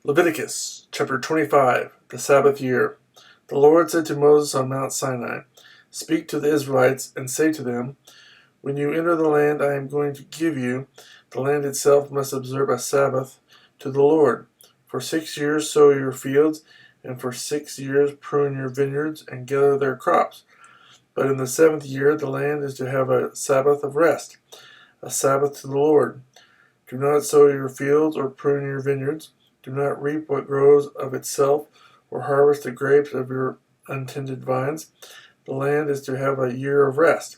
Leviticus chapter 25, the Sabbath year. The Lord said to Moses on Mount Sinai, "Speak to the Israelites and say to them, when you enter the land I am going to give you, the land itself must observe a Sabbath to the Lord. For 6 years sow your fields, and for 6 years prune your vineyards and gather their crops. But in the 7th year the land is to have a Sabbath of rest, a Sabbath to the Lord. Do not sow your fields or prune your vineyards. Do not reap what grows of itself, or harvest the grapes of your untended vines. The land is to have a year of rest.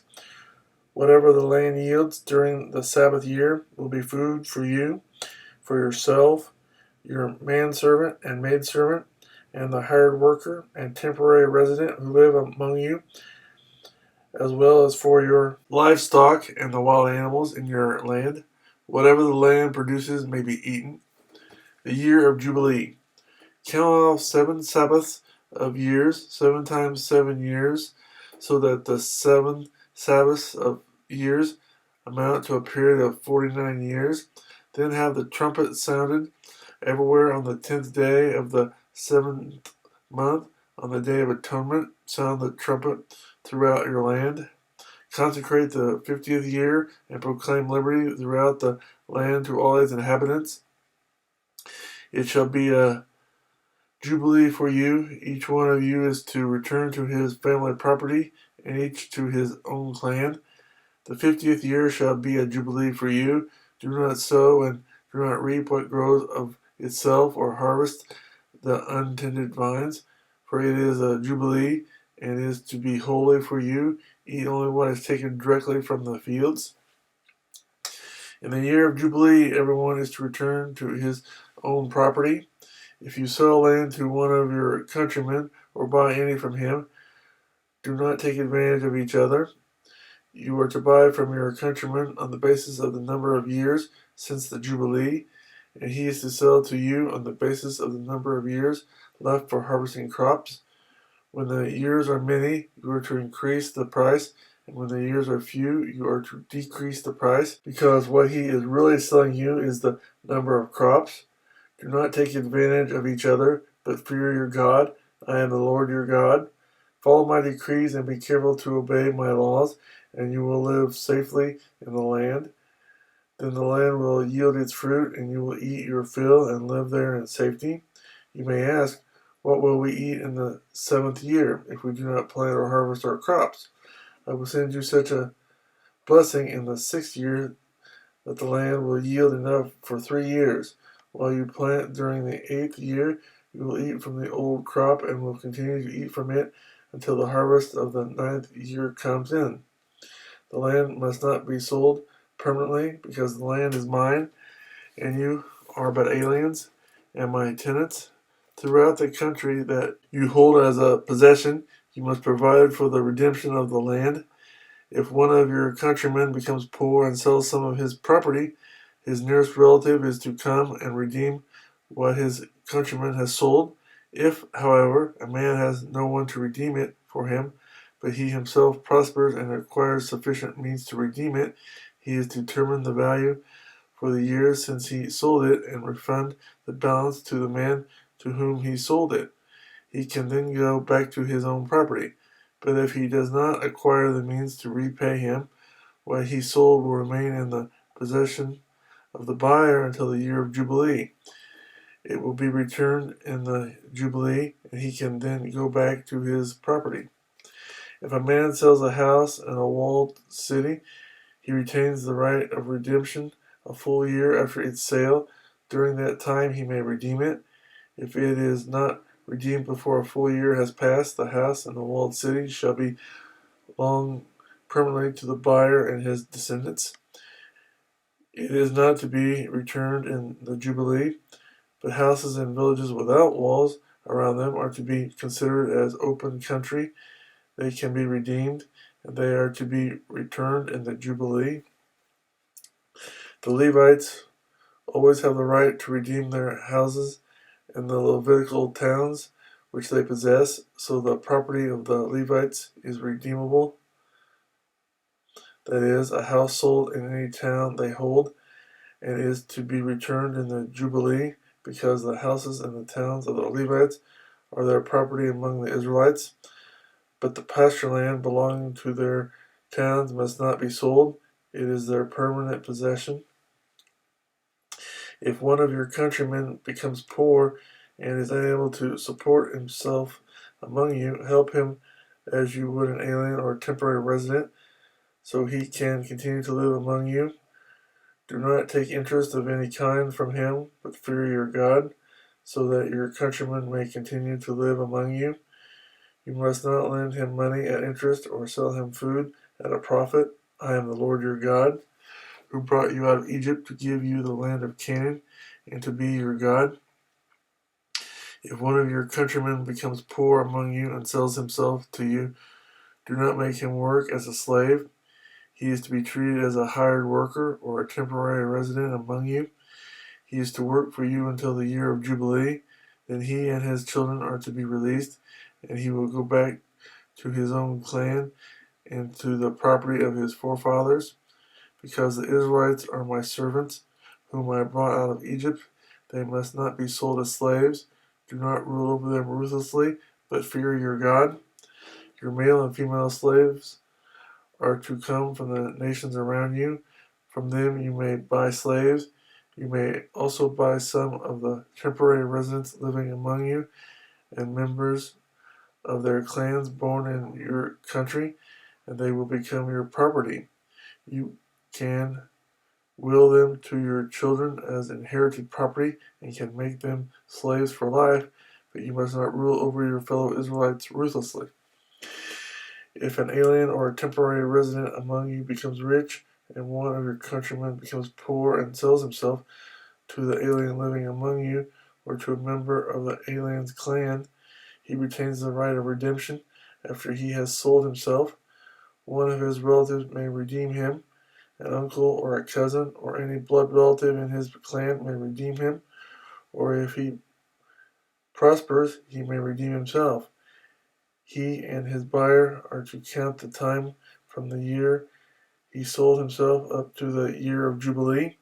Whatever the land yields during the Sabbath year will be food for you, for yourself, your manservant and maidservant, and the hired worker and temporary resident who live among you, as well as for your livestock and the wild animals in your land. Whatever the land produces may be eaten. The year of Jubilee. Count off 7 Sabbaths of years, 7 times 7 years, so that the 7 Sabbaths of years amount to a period of 49 years. Then have the trumpet sounded everywhere on the 10th day of the 7th month. On the Day of Atonement, sound the trumpet throughout your land. Consecrate the 50th year and proclaim liberty throughout the land to all its inhabitants. It shall be a jubilee for you. Each one of you is to return to his family property, and each to his own clan. The 50th year shall be a jubilee for you. Do not sow and do not reap what grows of itself, or harvest the untended vines, for it is a jubilee, and is to be holy for you. Eat only what is taken directly from the fields. In the year of Jubilee, everyone is to return to his own property. If you sell land to one of your countrymen, or buy any from him, do not take advantage of each other. You are to buy from your countryman on the basis of the number of years since the Jubilee, and he is to sell to you on the basis of the number of years left for harvesting crops. When the years are many, you are to increase the price, and when the years are few, you are to decrease the price, because what he is really selling you is the number of crops. Do not take advantage of each other, but fear your God. I am the Lord your God. Follow my decrees and be careful to obey my laws, and you will live safely in the land. Then the land will yield its fruit, and you will eat your fill and live there in safety. You may ask, what will we eat in the 7th year if we do not plant or harvest our crops? I will send you such a blessing in the 6th year that the land will yield enough for 3 years. While you plant during the 8th year, you will eat from the old crop and will continue to eat from it until the harvest of the 9th year comes in. The land must not be sold permanently, because the land is mine, and you are but aliens and my tenants. Throughout the country that you hold as a possession, you must provide for the redemption of the land. If one of your countrymen becomes poor and sells some of his property, his nearest relative is to come and redeem what his countryman has sold. If, however, a man has no one to redeem it for him, but he himself prospers and acquires sufficient means to redeem it, he is to determine the value for the years since he sold it and refund the balance to the man to whom he sold it. He can then go back to his own property. But if he does not acquire the means to repay him, what he sold will remain in the possession of the buyer until the year of Jubilee. It will be returned in the Jubilee, and he can then go back to his property. If a man sells a house in a walled city, he retains the right of redemption a full year after its sale. During that time he may redeem it. If it is not redeemed before a full year has passed, the house in the walled city shall belong permanently to the buyer and his descendants. It is not to be returned in the Jubilee, but houses in villages without walls around them are to be considered as open country. They can be redeemed, and they are to be returned in the Jubilee. The Levites always have the right to redeem their houses in the Levitical towns which they possess, so the property of the Levites is redeemable. That is, a house sold in any town they hold, and is to be returned in the Jubilee, because the houses and the towns of the Levites are their property among the Israelites. But the pasture land belonging to their towns must not be sold. It is their permanent possession. If one of your countrymen becomes poor and is unable to support himself among you, help him as you would an alien or temporary resident, so he can continue to live among you. Do not take interest of any kind from him, but fear your God, so that your countrymen may continue to live among you. You must not lend him money at interest or sell him food at a profit. I am the Lord your God, who brought you out of Egypt to give you the land of Canaan and to be your God. If one of your countrymen becomes poor among you and sells himself to you, do not make him work as a slave. He is to be treated as a hired worker or a temporary resident among you. He is to work for you until the year of Jubilee. Then he and his children are to be released, and he will go back to his own clan and to the property of his forefathers. Because the Israelites are my servants, whom I brought out of Egypt, they must not be sold as slaves. Do not rule over them ruthlessly, but fear your God. Your male and female slaves are to come from the nations around you. From them you may buy slaves. You may also buy some of the temporary residents living among you and members of their clans born in your country, and they will become your property. You can will them to your children as inherited property and can make them slaves for life, but you must not rule over your fellow Israelites ruthlessly. If an alien or a temporary resident among you becomes rich, and one of your countrymen becomes poor and sells himself to the alien living among you, or to a member of the alien's clan, he retains the right of redemption after he has sold himself. One of his relatives may redeem him. An uncle or a cousin or any blood relative in his clan may redeem him, or if he prospers, he may redeem himself. He and his buyer are to count the time from the year he sold himself up to the year of Jubilee.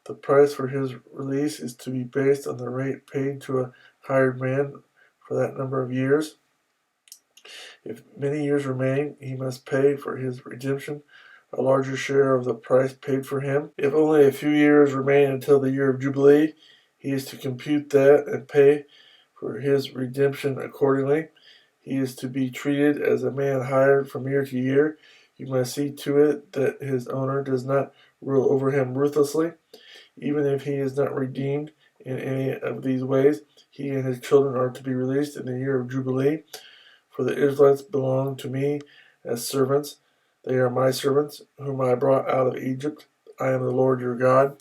The price for his release is to be based on the rate paid to a hired man for that number of years. If many years remain, he must pay for his redemption a larger share of the price paid for him. If only a few years remain until the year of Jubilee, he is to compute that and pay for his redemption accordingly. He is to be treated as a man hired from year to year. You must see to it that his owner does not rule over him ruthlessly. Even if he is not redeemed in any of these ways, he and his children are to be released in the year of Jubilee. For the Israelites belong to me as servants. They are my servants, whom I brought out of Egypt. I am the Lord your God.